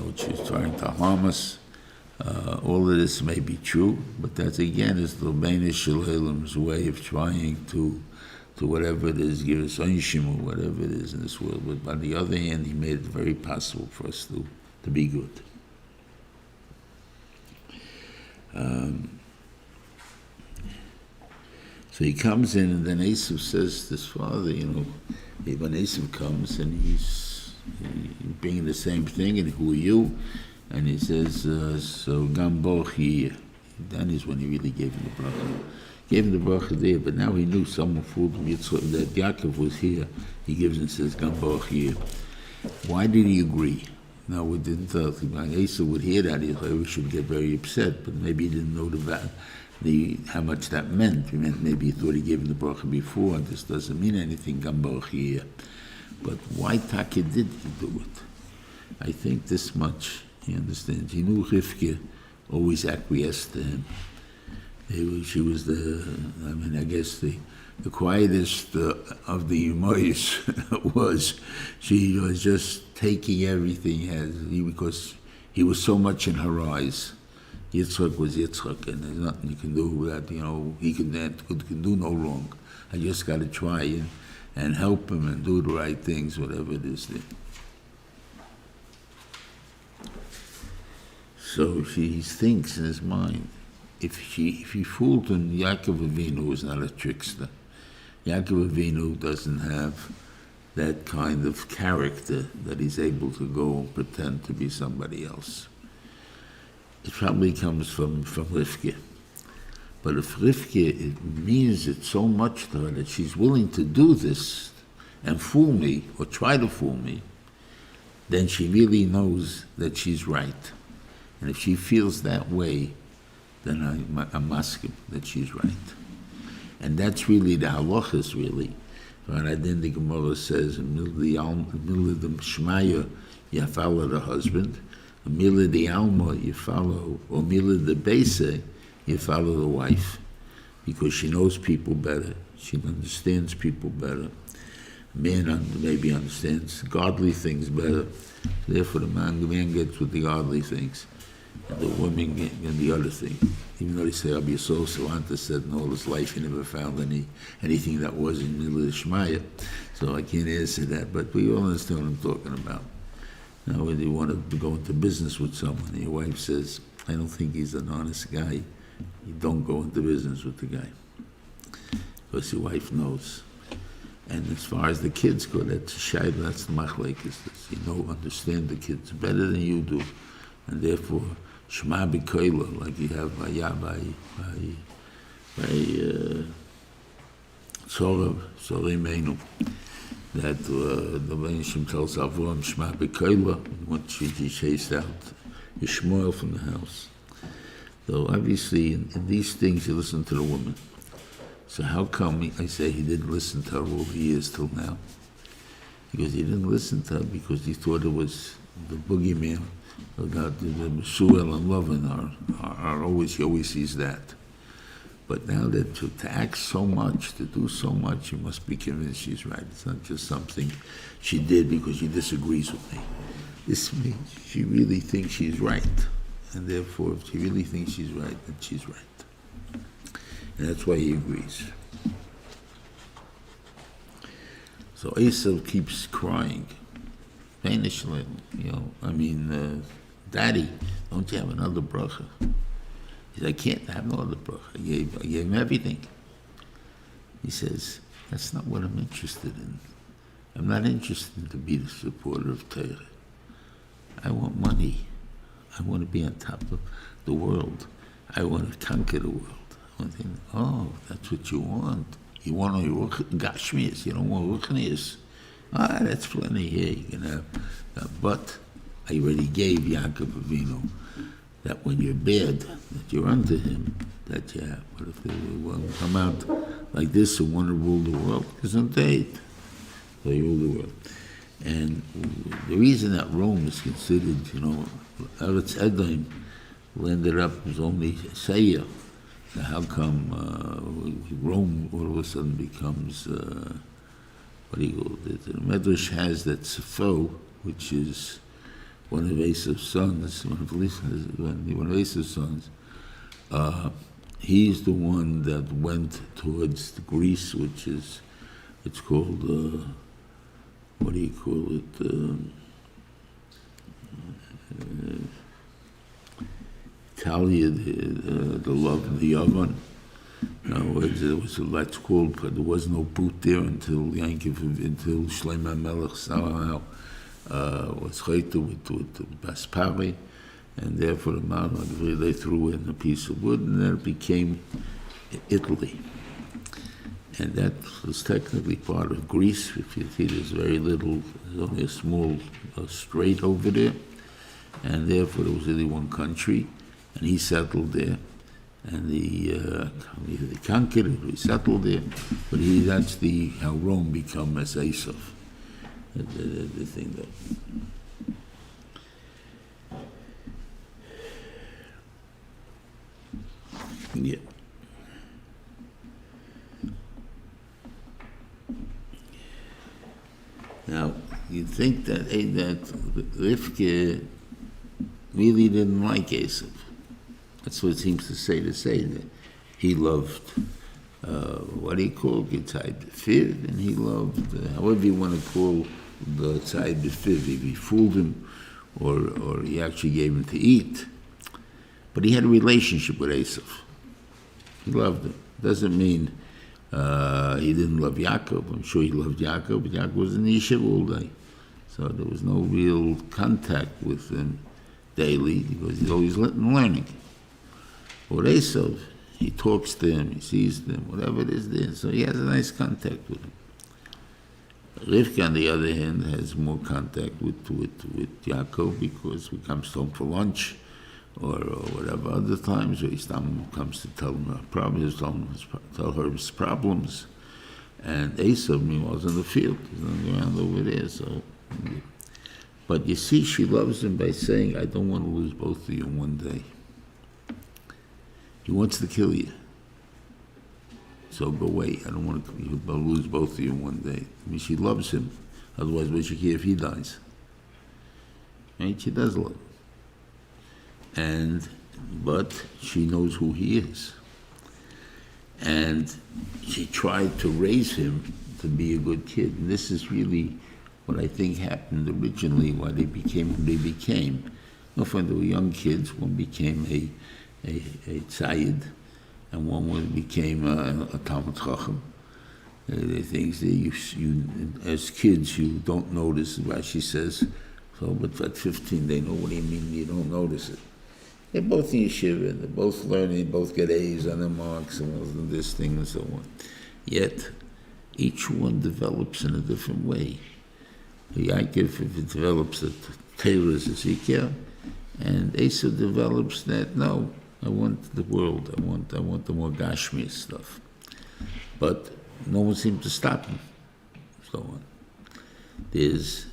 which is trying to harm us. All of this may be true, but that again is the Bnei Shalom's way of trying to whatever it is, give us onshim or whatever it is in this world. But on the other hand, he made it very possible for us to be good. So he comes in, and then Esav says to his father, when Esav comes and he's bringing the same thing, and who are you? And he says, so Gamboch here. That is when he really gave him the bracha. Gave him the bracha there, but now he knew someone fooled him. That Yaakov was here. He gives and says, Gamboch here. Why did he agree? Now, we didn't tell him. Esav would hear that, he should get very upset, but maybe he didn't know how much that meant. Maybe he thought he gave him the bracha before. This doesn't mean anything, Gamboch here. But why Taka did he do it? I think this much. He understands. He knew Rivka always acquiesced to him. She was I guess the quietest of the Umayyas was. She was just taking everything because he was so much in her eyes. Yitzchak was Yitzchak, and there's nothing you can do with that. He can do no wrong. I just got to try and help him and do the right things, whatever it is there. So he thinks in his mind, if he fooled him, Yaakov Avinu was not a trickster. Yaakov Avinu doesn't have that kind of character that he's able to go and pretend to be somebody else. It probably comes from Rivka. But if Rivka, it means it so much to her that she's willing to do this and fool me, or try to fool me, then she really knows that she's right. And if she feels that way, then I'm asking that she's right. And that's really the halachas, really. Right? Then the Gemara says, in the middle of the Shmaya, you follow the husband. In the middle of the Alma, you follow, or middle of the Beise, you follow the wife. Because she knows people better. She understands people better. Man maybe understands godly things better. Therefore, the man gets with the godly things. And the woman and the other thing. Even though they say Rabbi Yisrael Salanta said in all his life he never found anything that was in the middle of the Shmaya. So I can't answer that, but we all understand what I'm talking about. Now, when you want to go into business with someone, and your wife says, I don't think he's an honest guy, you don't go into business with the guy. Because your wife knows. And as far as the kids go, that's Shaila, that's the Machlekes. Understand the kids better than you do. And therefore, Shema B'Koila, like you have by Soreimenu, that the Benishim tells Avram Shema B'Koila when she chased out Ishmael from the house. So obviously in these things you listen to the woman. So how come I say he didn't listen to her all the years till now? Because he didn't listen to her because he thought it was the boogeyman, about the Mesuel and Lovin are always, he always sees that. But now that to act so much, to do so much, you must be convinced she's right. It's not just something she did because she disagrees with me. This means she really thinks she's right. And therefore, if she really thinks she's right, then she's right. And that's why he agrees. So Esav keeps crying. Painishly, Daddy, don't you have another bracha? He said, I can't have no other bracha. I gave him everything. He says, that's not what I'm interested in. I'm not interested to be the supporter of Torah. I want money. I want to be on top of the world. I want to conquer the world. I want to think, that's what you want. You want Gashmias, you don't want Ruchnias. That's plenty here you can have. But I already gave Yaakov Avinu that when you're bad, that you're under him, that you have. But if they will come out like this and want to rule the world, isn't they? They rule the world. And the reason that Rome is considered, Eretz Edom ended up as only Seir. So how come Rome all of a sudden becomes, what do you call it? The Medrash has that Sefo, which is one of Esav's sons, one of Esav's sons. He's the one that went towards Greece, which is, it's called, what do you call it? Italia, the love of the oven. In other words, that's called, but there was no boot there until Shlomo Melech somehow was chayta with Baspari, and therefore they threw in a piece of wood, and then it became Italy. And that was technically part of Greece. If you see, there's very little, there's only a small strait over there, and therefore there was only one country, and he settled there. And he conquered it, he settled there, but that's how Rome became as Esav, the thing that. Yeah. Now, you'd think that Rivka really didn't like Esav. That's what it seems to say that he loved, what do you call it, Tzai B'Fiv, and he loved, however you want to call the Tzai B'Fiv, if he fooled him, or he actually gave him to eat. But he had a relationship with Esav. He loved him. Doesn't mean he didn't love Yaakov. I'm sure he loved Yaakov, but Yaakov was in the yeshiva all day. So there was no real contact with him daily, because he's always learning. Or Esav, he talks to him, he sees them, whatever it is there, so he has a nice contact with him. Rivka, on the other hand, has more contact with Yaakov, because he comes home for lunch, or whatever other times, where he comes to tell him her problems, tell her his problems. And Esav, meanwhile, is in the field, he's on the ground over there, so. But you see, she loves him by saying, I don't want to lose both of you in one day. He wants to kill you. So go away. I don't want to lose both of you in one day. I mean, she loves him. Otherwise, what she care if he dies? Right? She does love him. But she knows who he is. And she tried to raise him to be a good kid. And this is really what I think happened originally, why they became who they became. When they were young kids, one became a tzayid, and one became a Talmud Chacham. The things that you, as kids, you don't notice. Rashi says, but at 15 they know what do you mean you don't notice it. They're both in yeshiva, and they're both learning, both get A's on their marks, and this thing and so on. Yet, each one develops in a different way. Yaakov, if it develops that Torah is Ezekiel, and Esau develops that, no, I want the world, I want the more Gashmi stuff. But no one seemed to stop him. So on. There's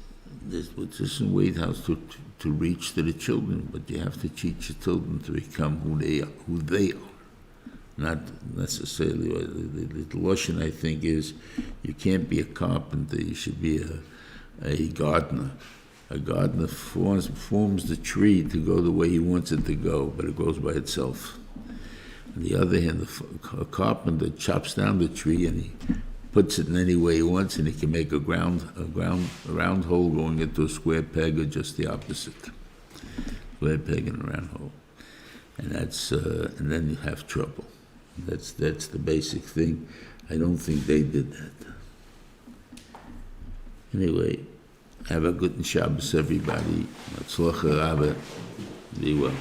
just a way how to reach to the children, but you have to teach your children to become who they are. Not necessarily, the Lashon, I think, is you can't be a carpenter, you should be a gardener. A gardener forms the tree to go the way he wants it to go, but it goes by itself. On the other hand, a carpenter chops down the tree and he puts it in any way he wants, and he can make a round hole going into a square peg, or just the opposite. Square peg and a round hole. And and then you have trouble. That's the basic thing. I don't think they did that. Anyway, have a good Shabbos, everybody. Matzlacha Rabbe. Be well.